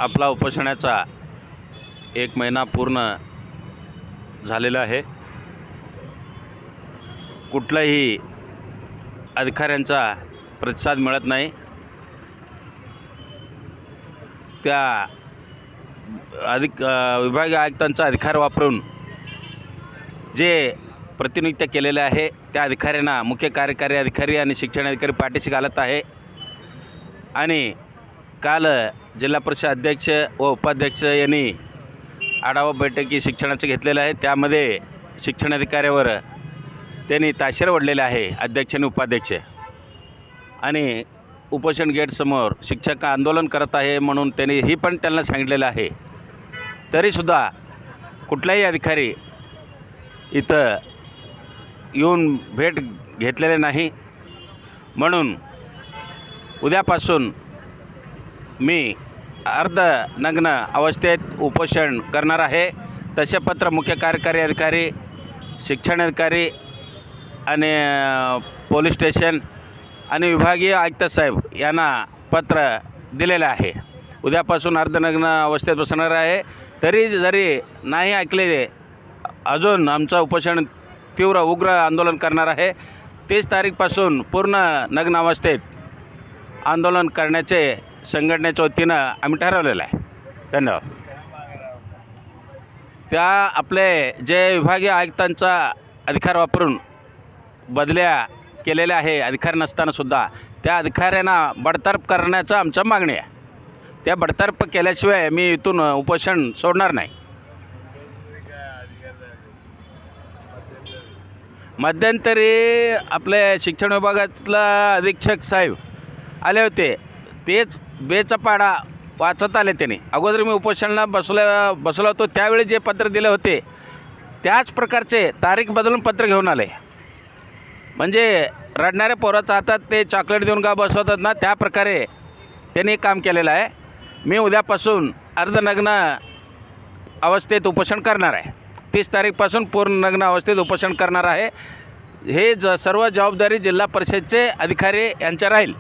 आपला उपोषणाचा 1 महिना पूर्ण झालेला आहे। कुठलाही अधिकाऱ्यांचा प्रतिसाद मिळत नाही। त्या विभागीय आयुक्तांचा अधिकार वापरून जे प्रतिनियुक्त केलेले आहे त्या अधिकाऱ्यांना मुख्य कार्यकारी अधिकारी आणि शिक्षण अधिकारी पाठीशी घालत आहे। आणि काल जिल्हा परिषद अध्यक्ष व उपाध्यक्ष यांनी आढावा बैठकी शिक्षणाचे घेतलेले आहे। त्यामध्ये शिक्षण अधिकाऱ्यावर त्यांनी ताशेर ओढलेले आहे, अध्यक्ष आणि उपाध्यक्ष। आणि उपोषण गेटसमोर शिक्षक आंदोलन करत आहे म्हणून त्यांनी ही पण त्यांना सांगितलेलं आहे। तरीसुद्धा कुठलाही अधिकारी इथं येऊन भेट घेतलेले नाही। म्हणून उद्यापासून मी अर्धनग्न अवस्थेत उपोषण करणार आहे। तसे पत्र मुख्य कार्यकारी अधिकारी, शिक्षण अधिकारी आणि पोलीस स्टेशन आणि विभागीय आयुक्त साहेब यांना पत्र दिलेलं आहे। उद्यापासून अर्धनग्न अवस्थेत बसणार आहे। तरी जरी नाही ऐकले अजून आमचं उपोषण तीव्र उग्र आंदोलन करणार आहे। 30 तारीखपासून पूर्ण नग्न अवस्थेत आंदोलन करण्याचे संघटनेच्या वतीनं आम्ही ठरवलेलं आहे। धन्यवाद। त्या आपले जे विभागीय आयुक्तांचा अधिकार वापरून बदल्या केलेल्या आहे अधिकार नसतानासुद्धा त्या अधिकाऱ्यांना बडतर्फ करण्याचं आमचं मागणी आहे। त्या बडतर्फ केल्याशिवाय मी इथून उपोषण सोडणार नाही। मध्यंतरी आपले शिक्षण विभागातला अधीक्षक साहेब आले होते, तेच बेचा पाडा वाचत आले त्यांनी। अगोदर मी उपोषणाला बसलो होतो त्यावेळी जे पत्र दिले होते त्याच प्रकारचे तारीख बदलून पत्र घेऊन आले। म्हणजे रडणाऱ्या पोराच्या हातात ते चॉकलेट देऊन का बसवतात ना, त्या प्रकारे त्यांनी काम केलेलं आहे। मी उद्यापासून अर्धनग्न अवस्थेत उपोषण करणार आहे। 30 तारीखपासून पूर्ण नग्न अवस्थेत उपोषण करणार आहे। हे सर्व जबाबदारी जिल्हा परिषदेचे अधिकारी यांच्या राहील।